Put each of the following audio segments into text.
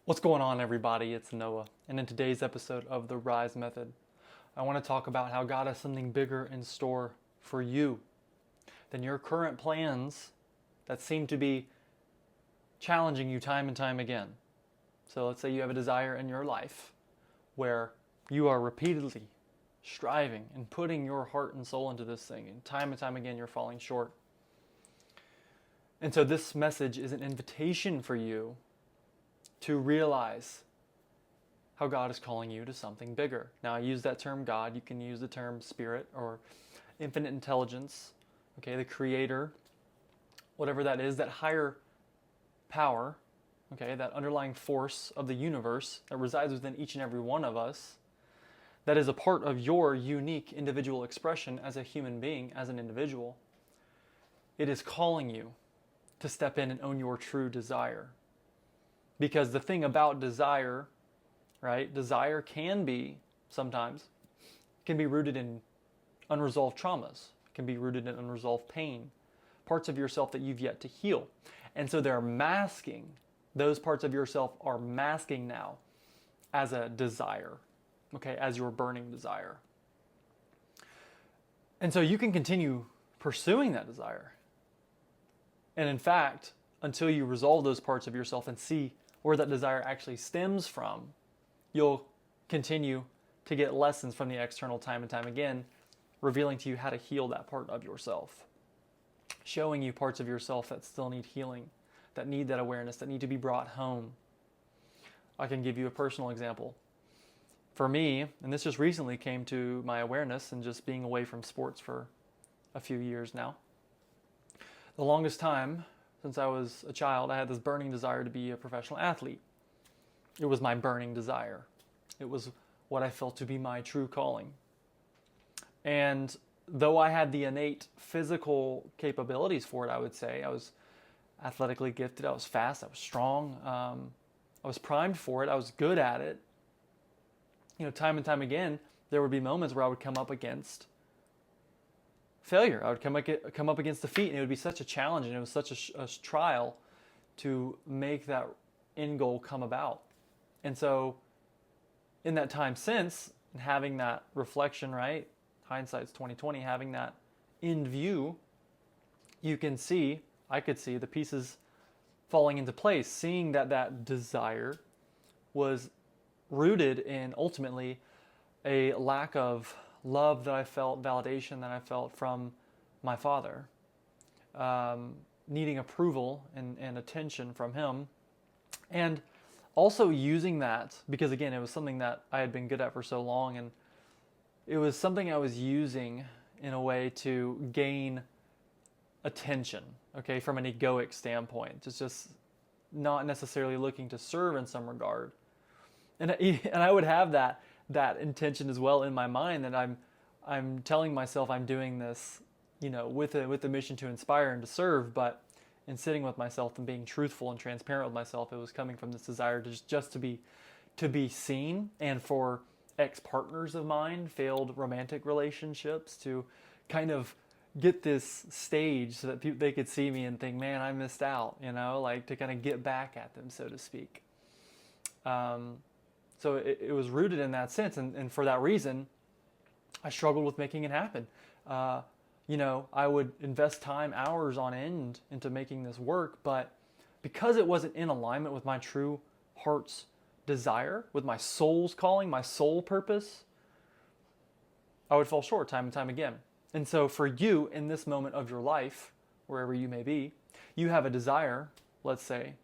What's going on, everybody? It's Noah, and in today's episode of the Rise Method, I want to talk about how God has something bigger in store for you than your current plans that seem to be challenging you time and time again. So let's say you have a desire in your life where you are repeatedly striving and putting your heart and soul into this thing, and time again you're falling short. And so this message is an invitation for you to realize how God is calling you to something bigger. Now, I use that term God. You can use the term spirit or infinite intelligence, okay, the creator, whatever that is, that higher power, okay, that underlying force of the universe that resides within each and every one of us, that is a part of your unique individual expression as a human being, as an individual. It is calling you to step in and own your true desire. Because the thing about desire, right? Desire can be, sometimes, can be rooted in unresolved traumas, can be rooted in unresolved pain, parts of yourself that you've yet to heal. And so they're masking, those parts of yourself are masking now as a desire, okay, as your burning desire. And so you can continue pursuing that desire. And in fact, until you resolve those parts of yourself and see where that desire actually stems from, you'll continue to get lessons from the external time and time again, revealing to you how to heal that part of yourself, showing you parts of yourself that still need healing, that need that awareness, that need to be brought home. I can give you a personal example. For me, and this just recently came to my awareness and just being away from sports for a few years now. The longest time, since I was a child, I had this burning desire to be a professional athlete. It was my burning desire. It was what I felt to be my true calling. And though I had the innate physical capabilities for it, I would say, I was athletically gifted, I was fast, I was strong, I was primed for it, I was good at it. You know, time and time again, there would be moments where I would come up against failure. I would come up against defeat, and it would be such a challenge, and it was such a trial to make that end goal come about. And so in that time since, having that reflection, right, hindsight's 2020, having that in view, you can see, I could see the pieces falling into place, seeing that that desire was rooted in ultimately a lack of love that I felt, validation that I felt from my father, needing approval and attention from him, and also using that, because again, it was something that I had been good at for so long, and it was something I was using in a way to gain attention, okay, from an egoic standpoint. It's just not necessarily looking to serve in some regard. And I would have that intention as well in my mind, that I'm telling myself I'm doing this, you know, with a mission to inspire and to serve, but in sitting with myself and being truthful and transparent with myself, it was coming from this desire to just to be seen, and for ex-partners of mine, failed romantic relationships, to kind of get this stage so that they could see me and think, man, I missed out, you know, like to kind of get back at them, so to speak. So it was rooted in that sense, and for that reason, I struggled with making it happen. You know, I would invest time, hours on end, into making this work, but because it wasn't in alignment with my true heart's desire, with my soul's calling, my soul purpose, I would fall short time and time again. And so for you, in this moment of your life, wherever you may be, you have a desire, let's say,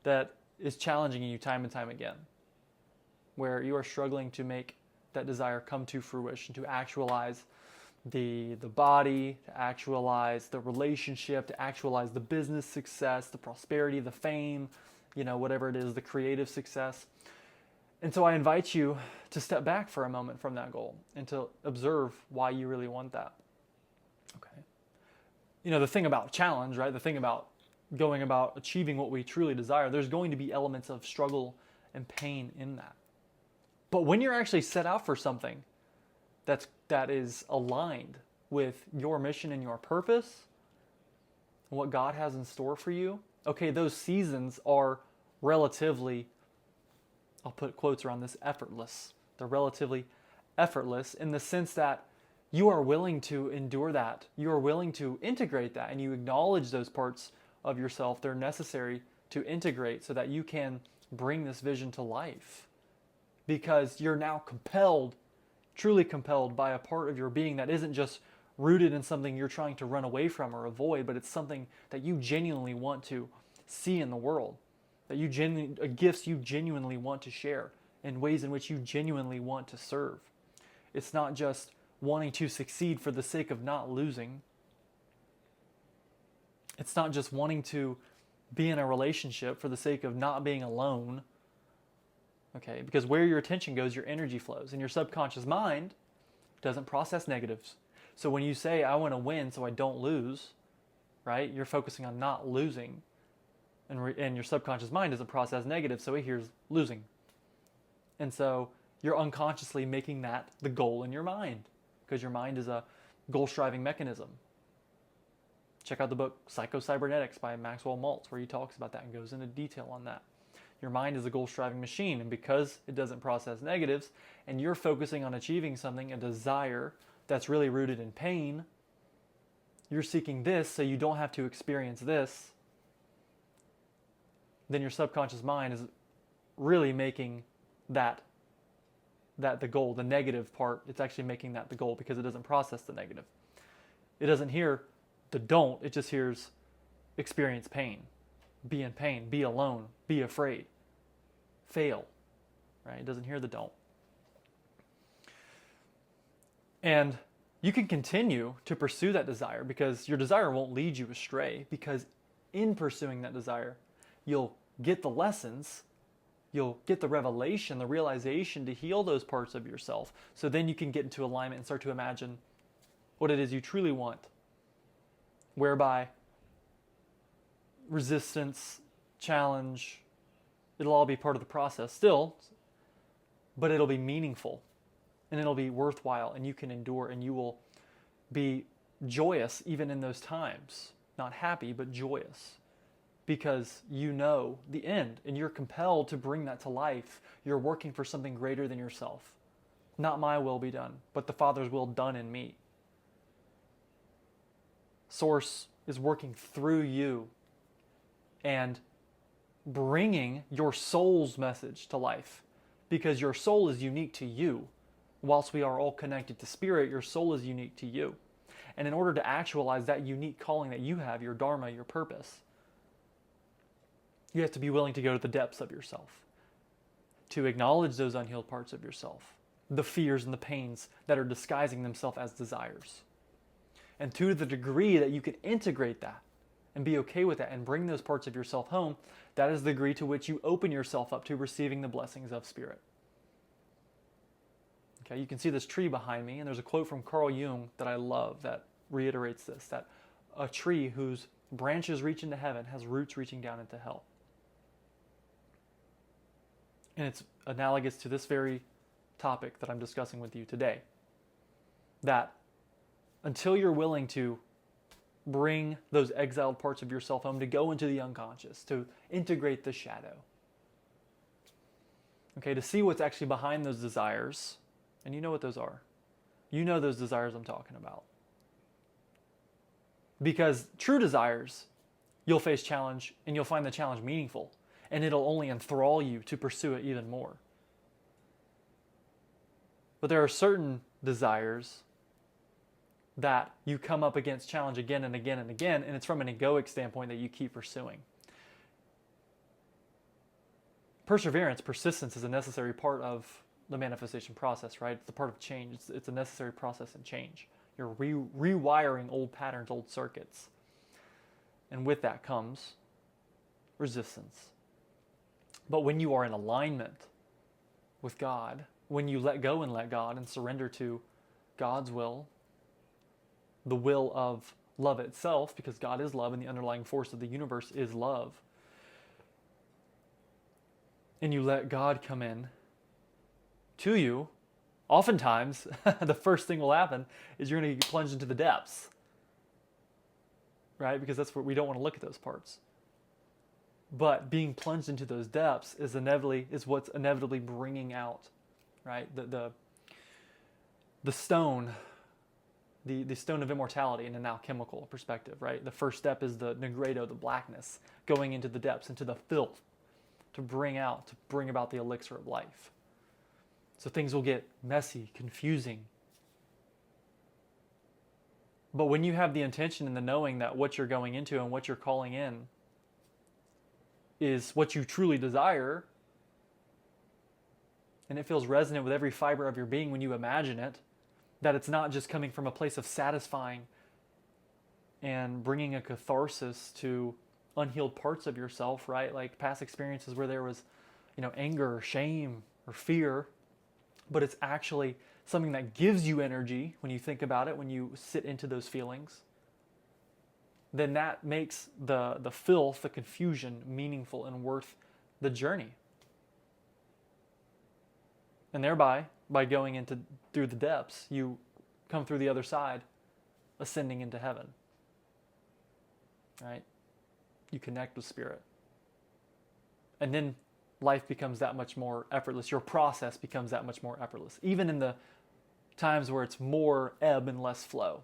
that is challenging you time and time again, where you are struggling to make that desire come to fruition, to actualize the body, to actualize the relationship, to actualize the business success, the prosperity, the fame, you know, whatever it is, the creative success. And so I invite you to step back for a moment from that goal and to observe why you really want that. Okay. You know, the thing about challenge, right? The thing about going about achieving what we truly desire, there's going to be elements of struggle and pain in that. But when you're actually set out for something that is aligned with your mission and your purpose, and what God has in store for you, okay, those seasons are relatively I'll put quotes around this, effortless. They're relatively effortless in the sense that you are willing to endure that. You are willing to integrate that, and you acknowledge those parts of yourself that are necessary to integrate so that you can bring this vision to life. Because you're now compelled, truly compelled by a part of your being that isn't just rooted in something you're trying to run away from or avoid, but it's something that you genuinely want to see in the world, that gifts you genuinely want to share, in ways in which you genuinely want to serve. It's not just wanting to succeed for the sake of not losing. It's not just wanting to be in a relationship for the sake of not being alone. Okay, because where your attention goes, your energy flows, and your subconscious mind doesn't process negatives. So when you say, I want to win so I don't lose, right, you're focusing on not losing, and your subconscious mind doesn't process negative, so it hears losing. And so you're unconsciously making that the goal in your mind, because your mind is a goal-striving mechanism. Check out the book Psycho-Cybernetics by Maxwell Maltz, where he talks about that and goes into detail on that. Your mind is a goal-striving machine, and because it doesn't process negatives, and you're focusing on achieving something, a desire that's really rooted in pain, you're seeking this so you don't have to experience this, then your subconscious mind is really making that the goal, the negative part, it's actually making that the goal because it doesn't process the negative. It doesn't hear the don't, it just hears experience pain, be in pain, be alone, be afraid, fail, right? It doesn't hear the don't. And you can continue to pursue that desire because your desire won't lead you astray, because in pursuing that desire, you'll get the lessons, you'll get the revelation, the realization to heal those parts of yourself. So then you can get into alignment and start to imagine what it is you truly want, whereby resistance, challenge, it'll all be part of the process still, but it'll be meaningful and it'll be worthwhile, and you can endure, and you will be joyous even in those times. Not happy, but joyous, because you know the end and you're compelled to bring that to life. You're working for something greater than yourself. Not my will be done, but the Father's will done in me. Source is working through you and bringing your soul's message to life, because your soul is unique to you. Whilst we are all connected to spirit, your soul is unique to you. And in order to actualize that unique calling that you have, your dharma, your purpose, you have to be willing to go to the depths of yourself, to acknowledge those unhealed parts of yourself, the fears and the pains that are disguising themselves as desires. And to the degree that you can integrate that and be okay with that and bring those parts of yourself home, that is the degree to which you open yourself up to receiving the blessings of spirit. Okay, you can see this tree behind me, and there's a quote from Carl Jung that I love that reiterates this, that a tree whose branches reach into heaven has roots reaching down into hell. And it's analogous to this very topic that I'm discussing with you today. That until you're willing to bring those exiled parts of yourself home, to go into the unconscious, to integrate the shadow, okay, to see what's actually behind those desires, and you know what those are. You know those desires I'm talking about. Because true desires, you'll face challenge, and you'll find the challenge meaningful, and it'll only enthrall you to pursue it even more. But there are certain desires that you come up against challenge again and again and again, and it's from an egoic standpoint that you keep pursuing. Perseverance, persistence is a necessary part of the manifestation process, right? It's a part of change. It's a necessary process in change. You're rewiring old patterns, old circuits. And with that comes resistance. But when you are in alignment with God, when you let go and let God and surrender to God's will, the will of love itself, because God is love and the underlying force of the universe is love, and you let God come in to you, oftentimes the first thing will happen is you're going to get plunged into the depths, right? Because that's where we don't want to look at those parts. But being plunged into those depths is what's inevitably bringing out, right? The stone, the stone of immortality in an alchemical perspective, right? The first step is the negredo, the blackness, going into the depths, into the filth, to bring about the elixir of life. So things will get messy, confusing. But when you have the intention and the knowing that what you're going into and what you're calling in is what you truly desire, and it feels resonant with every fiber of your being when you imagine it, that it's not just coming from a place of satisfying and bringing a catharsis to unhealed parts of yourself, right? Like past experiences where there was, anger or shame or fear, but it's actually something that gives you energy when you think about it, when you sit into those feelings. Then that makes the filth, the confusion, meaningful and worth the journey. And thereby, by going through the depths, you come through the other side, ascending into heaven. Right? You connect with spirit. And then life becomes that much more effortless. Your process becomes that much more effortless. Even in the times where it's more ebb and less flow,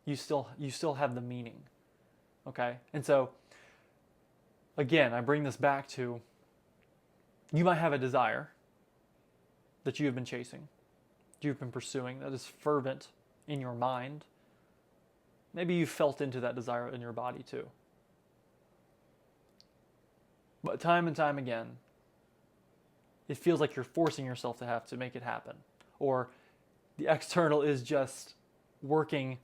you still have the meaning. Okay? And so, again, I bring this back to, you might have a desire that you have been chasing, you've been pursuing, that is fervent in your mind. Maybe you've felt into that desire in your body too. But time and time again, it feels like you're forcing yourself to have to make it happen. Or the external is just working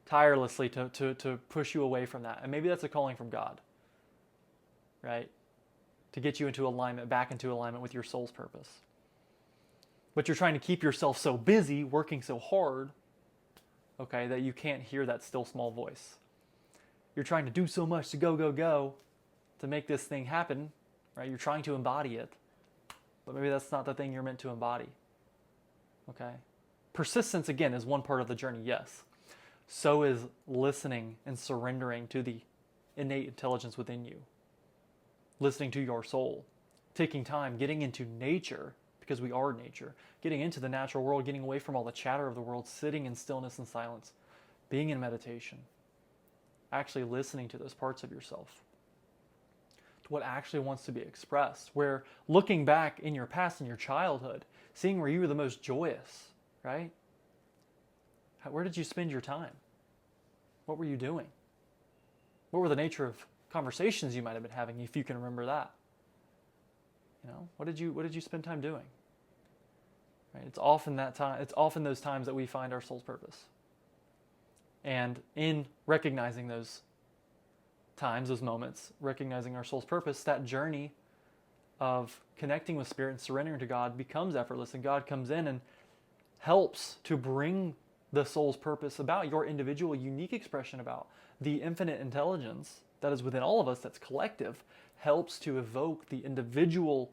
tirelessly to push you away from that. And maybe that's a calling from God, right? To get you into alignment, back into alignment with your soul's purpose. But you're trying to keep yourself so busy, working so hard, okay, that you can't hear that still small voice. You're trying to do so much to go, to make this thing happen, right? You're trying to embody it, but maybe that's not the thing you're meant to embody, okay? Persistence, again, is one part of the journey, yes. So is listening and surrendering to the innate intelligence within you. Listening to your soul. Taking time, getting into nature, because we are nature. Getting into the natural world, getting away from all the chatter of the world, sitting in stillness and silence. Being in meditation. Actually listening to those parts of yourself. To what actually wants to be expressed. Where looking back in your past, in your childhood, seeing where you were the most joyous, right? Where did you spend your time? What were you doing? What were the nature of conversations you might have been having, if you can remember that? What did you spend time doing? Right? It's often that time. It's often those times that we find our soul's purpose. And in recognizing those times, those moments, recognizing our soul's purpose, that journey of connecting with spirit and surrendering to God becomes effortless, and God comes in and helps to bring the soul's purpose about, your individual unique expression about the infinite intelligence that is within all of us, that's collective, helps to evoke the individual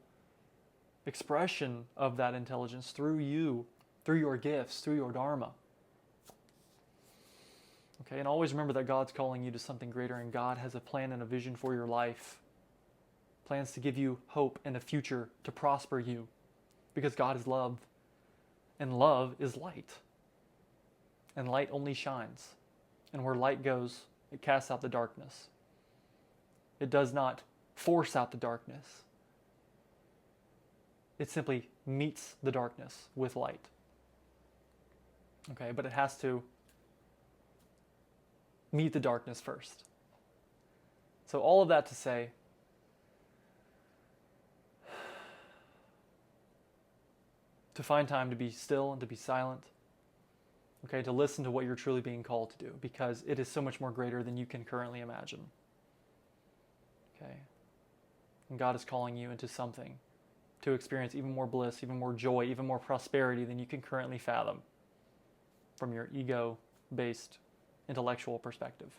expression of that intelligence through you, through your gifts, through your dharma. Okay, and always remember that God's calling you to something greater, and God has a plan and a vision for your life. Plans to give you hope and a future, to prosper you, because God is love, and love is light. And light only shines. And where light goes, it casts out the darkness. It does not force out the darkness. It simply meets the darkness with light. Okay, but it has to meet the darkness first. So all of that to say, to find time to be still and to be silent, okay, to listen to what you're truly being called to do, because it is so much more greater than you can currently imagine. Okay? And God is calling you into something to experience even more bliss, even more joy, even more prosperity than you can currently fathom from your ego-based intellectual perspective.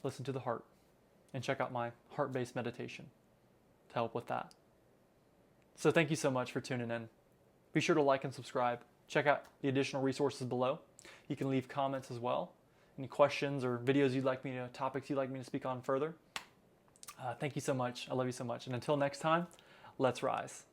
Listen to the heart and check out my heart-based meditation to help with that. So thank you so much for tuning in. Be sure to like and subscribe. Check out the additional resources below. You can leave comments as well. any questions or videos you'd like me to, topics you'd like me to speak on further. Thank you so much. I love you so much. And until next time, let's rise.